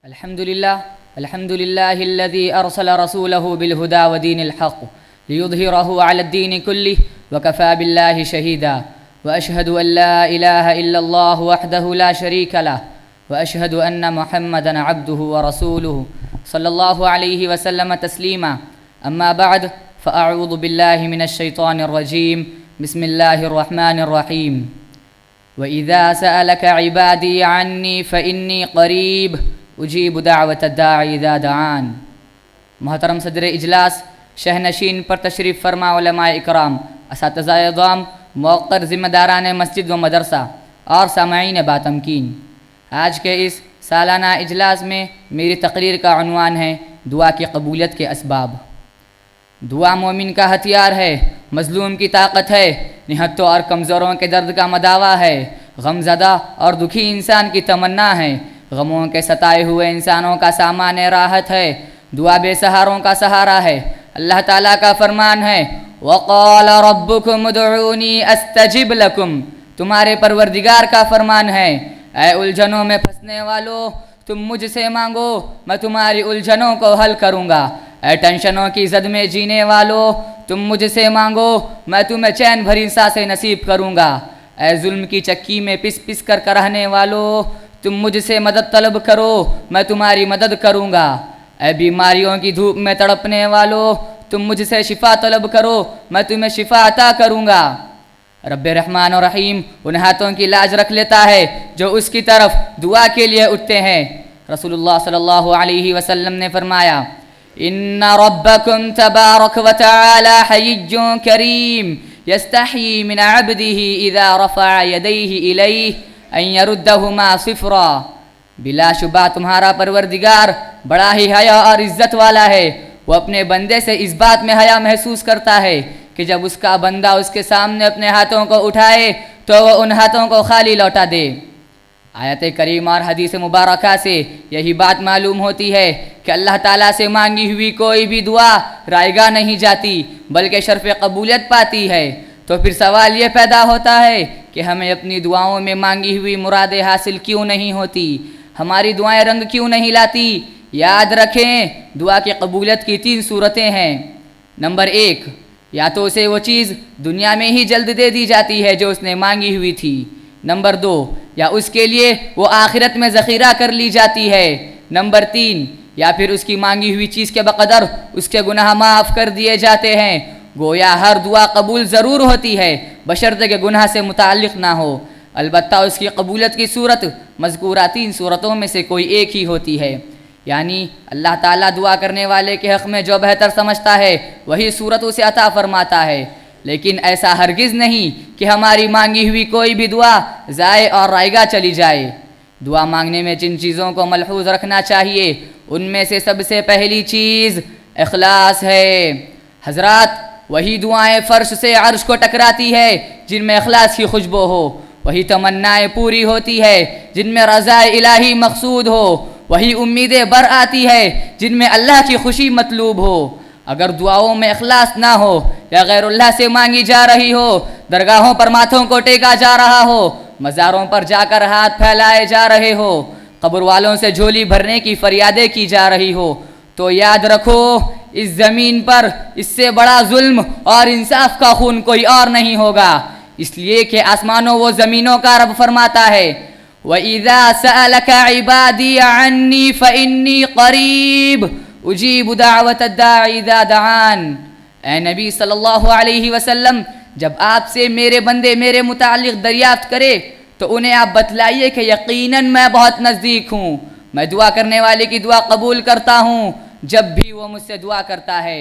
الحمد لله الذي أرسل رسوله بالهدى ودين الحق ليظهره على الدين كله وكفى بالله شهيدا وأشهد أن لا إله إلا الله وحده لا شريك له وأشهد أن محمدا عبده ورسوله صلى الله عليه وسلم تسليما أما بعد فأعوذ بالله من الشيطان الرجيم بسم الله الرحمن الرحيم وإذا سألك عبادي عني فإني قريب اجیب دعوت الداعی اذا دعان۔ محترم صدر اجلاس، شہنشین پر تشریف فرما علماء اکرام، اساتذہ اعظام، موقر ذمہ داران مسجد و مدرسہ اور سامعین باتمکین، آج کے اس سالانہ اجلاس میں میری تقریر کا عنوان ہے دعا کی قبولیت کے اسباب۔ دعا مومن کا ہتھیار ہے، مظلوم کی طاقت ہے، نہتوں اور کمزوروں کے درد کا مداوا ہے، غمزدہ اور دکھی انسان کی تمنا ہے، غموں کے ستائے ہوئے انسانوں کا سامان راحت ہے، دعا بے سہاروں کا سہارا ہے۔ اللہ تعالیٰ کا فرمان ہے وَقَالَ رَبُّكُمُ ادْعُونِي أَسْتَجِبْ لَكُمْ، تمہارے پروردگار کا فرمان ہے اے الجھنوں میں پھنسنے والو، تم مجھ سے مانگو میں تمہاری الجھنوں کو حل کروں گا۔ اے ٹینشنوں کی زد میں جینے والو، تم مجھ سے مانگو میں تمہیں چین بھری سانسیں نصیب کروں گا۔ اے ظلم کی چکی میں پس پس کر کرہنے والو، تم مجھ سے مدد طلب کرو میں تمہاری مدد کروں گا۔ اے بیماریوں کی دھوپ میں تڑپنے والو، تم مجھ سے شفا طلب کرو میں تمہیں شفا عطا کروں گا۔ رب رحمان و رحیم ان ہاتھوں کی لاج رکھ لیتا ہے جو اس کی طرف دعا کے لیے اٹھتے ہیں۔ رسول اللہ صلی اللہ علیہ وسلم نے فرمایا ان ربکم تبارک و تعالی حی کریم یستحیی من عبده اذا رفع یدیہ الیہ ان یردہما صفرا، بلا شبہ تمہارا پروردگار بڑا ہی حیا اور عزت والا ہے، وہ اپنے بندے سے اس بات میں حیا محسوس کرتا ہے کہ جب اس کا بندہ اس کے سامنے اپنے ہاتھوں کو اٹھائے تو وہ ان ہاتھوں کو خالی لوٹا دے۔ آیت کریم اور حدیث مبارکہ سے یہی بات معلوم ہوتی ہے کہ اللہ تعالیٰ سے مانگی ہوئی کوئی بھی دعا رائگاں نہیں جاتی بلکہ شرف قبولیت پاتی ہے۔ تو پھر سوال یہ پیدا ہوتا ہے کہ ہمیں اپنی دعاؤں میں مانگی ہوئی مرادیں حاصل کیوں نہیں ہوتی، ہماری دعائیں رنگ کیوں نہیں لاتی؟ یاد رکھیں دعا کی قبولیت کی 3 صورتیں ہیں۔ نمبر 1، یا تو اسے وہ چیز دنیا میں ہی جلد دے دی جاتی ہے جو اس نے مانگی ہوئی تھی۔ نمبر 2، یا اس کے لیے وہ آخرت میں ذخیرہ کر لی جاتی ہے۔ نمبر 3، یا پھر اس کی مانگی ہوئی چیز کے بقدر اس کے گناہ معاف کر دیے جاتے ہیں۔ گویا ہر دعا قبول ضرور ہوتی ہے بشرطے کہ گناہ سے متعلق نہ ہو، البتہ اس کی قبولیت کی صورت مذکورہ 3 صورتوں میں سے کوئی ایک ہی ہوتی ہے، یعنی اللہ تعالیٰ دعا کرنے والے کے حق میں جو بہتر سمجھتا ہے وہی صورت اسے عطا فرماتا ہے۔ لیکن ایسا ہرگز نہیں کہ ہماری مانگی ہوئی کوئی بھی دعا ضائع اور رائگاں چلی جائے۔ دعا مانگنے میں جن چیزوں کو ملحوظ رکھنا چاہیے ان میں سے سب سے پہلی چیز اخلاص ہے۔ حضرات، وہی دعائیں فرش سے عرش کو ٹکراتی ہے جن میں اخلاص کی خوشبو ہو، وہی تمنائیں پوری ہوتی ہے جن میں رضا الہی مقصود ہو، وہی امیدیں بر آتی ہے جن میں اللہ کی خوشی مطلوب ہو۔ اگر دعاؤں میں اخلاص نہ ہو یا غیر اللہ سے مانگی جا رہی ہو، درگاہوں پر ماتھوں کو ٹیکا جا رہا ہو، مزاروں پر جا کر ہاتھ پھیلائے جا رہے ہو، قبر والوں سے جھولی بھرنے کی فریادیں کی جا رہی ہو، تو یاد رکھو اس زمین پر اس سے بڑا ظلم اور انصاف کا خون کوئی اور نہیں ہوگا، اس لیے کہ آسمانوں و زمینوں کا رب فرماتا ہے وَإِذَا سَأَلَكَ عِبَادِي عَنِّي فَإِنِّي قَرِيبٌ اُجِيبُ دَعْوَةَ الدَّاعِ إِذَا دَعَانِ۔ اے نبی صلی اللہ علیہ وسلم، جب آپ سے میرے بندے میرے متعلق دریافت کرے تو انہیں آپ بتلائیے کہ یقیناً میں بہت نزدیک ہوں، میں دعا کرنے والے کی دعا قبول کرتا ہوں جب بھی وہ مجھ سے دعا کرتا ہے۔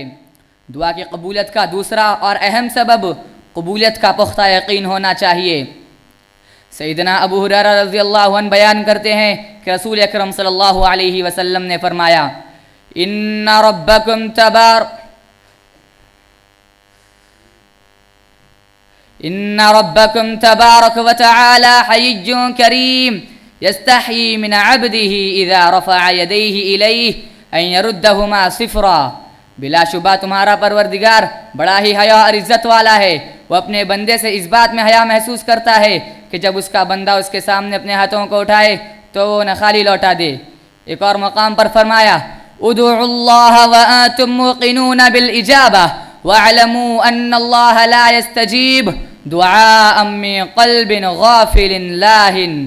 دعا کی قبولیت کا دوسرا اور اہم سبب قبولیت کا پختہ یقین ہونا چاہیے۔ سیدنا ابو ہریرہ رضی اللہ عنہ بیان کرتے ہیں کہ رسول اکرم صلی اللہ علیہ وسلم نے فرمایا ان ربکم تبارک و تعالی حی کریم یستحیی من عبده اذا رفع یدیہ الیہ ان یردہما صفرا، بلا شبہ تمہارا پروردگار بڑا ہی حیا اور عزت والا ہے، وہ اپنے بندے سے اس بات میں حیا محسوس کرتا ہے کہ جب اس کا بندہ اس کے سامنے اپنے ہاتھوں کو اٹھائے تو وہ انہیں خالی لوٹا دے۔ ایک اور مقام پر فرمایا ادعوا اللہ وانتم موقنون بالاجابہ واعلموا ان اللہ لا يستجیب دعاء من قلب غافل لاہن۔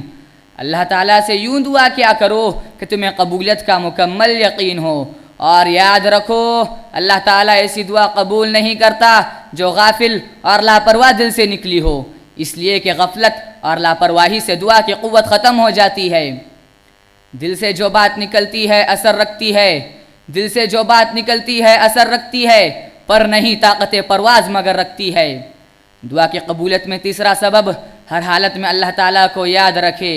اللہ تعالیٰ سے یوں دعا کیا کرو کہ تمہیں قبولیت کا مکمل یقین ہو، اور یاد رکھو اللہ تعالیٰ ایسی دعا قبول نہیں کرتا جو غافل اور لاپرواہ دل سے نکلی ہو، اس لیے کہ غفلت اور لاپرواہی سے دعا کی قوت ختم ہو جاتی ہے۔ دل سے جو بات نکلتی ہے اثر رکھتی ہے، دل سے جو بات نکلتی ہے اثر رکھتی ہے، پر نہیں طاقت پرواز مگر رکھتی ہے۔ دعا کی قبولیت میں تیسرا سبب ہر حالت میں اللہ تعالیٰ کو یاد رکھے۔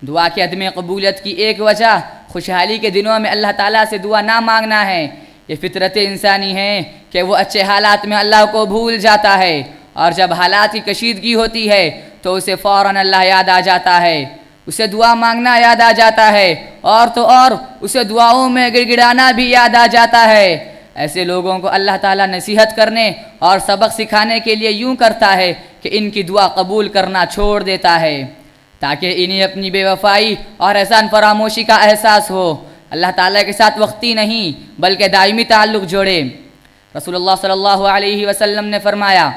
دعا کی عدم قبولیت کی ایک وجہ خوشحالی کے دنوں میں اللہ تعالیٰ سے دعا نہ مانگنا ہے۔ یہ فطرت انسانی ہے کہ وہ اچھے حالات میں اللہ کو بھول جاتا ہے، اور جب حالات کی کشیدگی ہوتی ہے تو اسے فوراً اللہ یاد آ جاتا ہے، اسے دعا مانگنا یاد آ جاتا ہے، اور تو اور اسے دعاؤں میں گڑ گڑانا بھی یاد آ جاتا ہے۔ ایسے لوگوں کو اللہ تعالیٰ نصیحت کرنے اور سبق سکھانے کے لیے یوں کرتا ہے کہ ان کی دعا قبول کرنا چھوڑ دیتا ہے، تاکہ انہیں اپنی بے وفائی اور احسان فراموشی کا احساس ہو، اللہ تعالیٰ کے ساتھ وقتی نہیں بلکہ دائمی تعلق جوڑے۔ رسول اللہ صلی اللہ علیہ وسلم نے فرمایا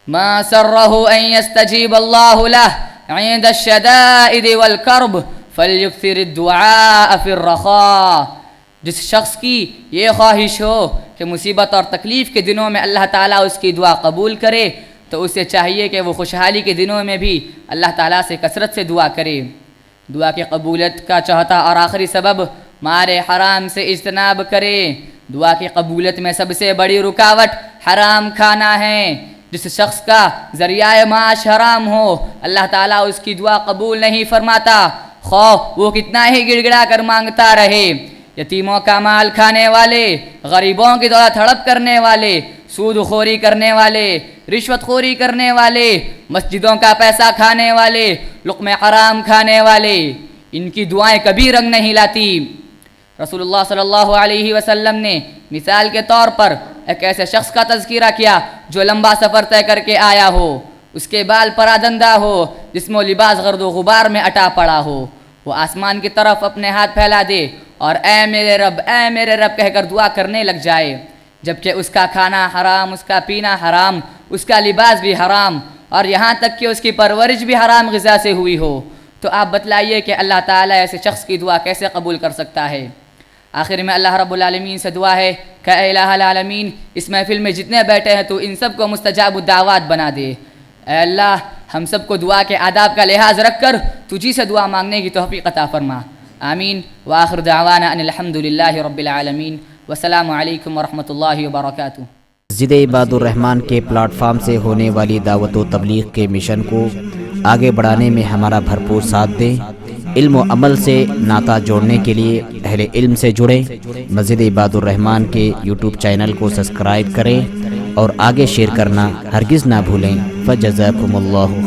ما سرہ ان یستجیب اللہ لہ عند الشدائد والکرب فلیکثر الدعاء فی الرخاء۔ جس شخص کی یہ خواہش ہو کہ مصیبت اور تکلیف کے دنوں میں اللہ تعالیٰ اس کی دعا قبول کرے تو اسے چاہیے کہ وہ خوشحالی کے دنوں میں بھی اللہ تعالیٰ سے کثرت سے دعا کرے۔ دعا کی قبولیت کا چوتھا اور آخری سبب مال حرام سے اجتناب کرے۔ دعا کی قبولیت میں سب سے بڑی رکاوٹ حرام کھانا ہے۔ جس شخص کا ذریعہ معاش حرام ہو اللہ تعالیٰ اس کی دعا قبول نہیں فرماتا، خواہ وہ کتنا ہی گڑ گڑا کر مانگتا رہے۔ یتیموں کا مال کھانے والے، غریبوں کی دولت ہڑپ کرنے والے، سود خوری کرنے والے، رشوت خوری کرنے والے، مسجدوں کا پیسہ کھانے والے، لقمہ حرام کھانے والے، ان کی دعائیں کبھی رنگ نہیں لاتی۔ رسول اللہ صلی اللہ علیہ وسلم نے مثال کے طور پر ایک ایسے شخص کا تذکرہ کیا جو لمبا سفر طے کر کے آیا ہو، اس کے بال پرادندہ ہو، جسم و لباس گرد و غبار میں اٹا پڑا ہو، وہ آسمان کی طرف اپنے ہاتھ پھیلا دے اور اے میرے رب کہہ کر دعا کرنے لگ جائے، جبکہ اس کا کھانا حرام، اس کا پینا حرام، اس کا لباس بھی حرام، اور یہاں تک کہ اس کی پرورش بھی حرام غذا سے ہوئی ہو، تو آپ بتلائیے کہ اللہ تعالیٰ ایسے شخص کی دعا کیسے قبول کر سکتا ہے۔ آخر میں اللہ رب العالمین سے دعا ہے کہ اے الہ العالمین، اس محفل میں جتنے بیٹھے ہیں تو ان سب کو مستجاب الدعوات بنا دے۔ اے اللہ، ہم سب کو دعا کے آداب کا لحاظ رکھ کر تجھی سے دعا مانگنے کی توفیق عطا فرما، آمین۔ وآخر دعوانا ان الحمد للہ رب العالمین، والسلام علیکم ورحمۃ اللہ وبرکاتہ۔ مسجد عباد الرحمن کے پلیٹ فارم سے ہونے والی دعوت و تبلیغ کے مشن کو آگے بڑھانے میں ہمارا بھرپور ساتھ دیں۔ علم و عمل سے ناطہ جوڑنے کے لیے اہل علم سے جڑیں۔ مسجد عباد الرحمن کے یوٹیوب چینل کو سبسکرائب کریں اور آگے شیئر کرنا ہرگز نہ بھولیں۔ فجزاکم اللہ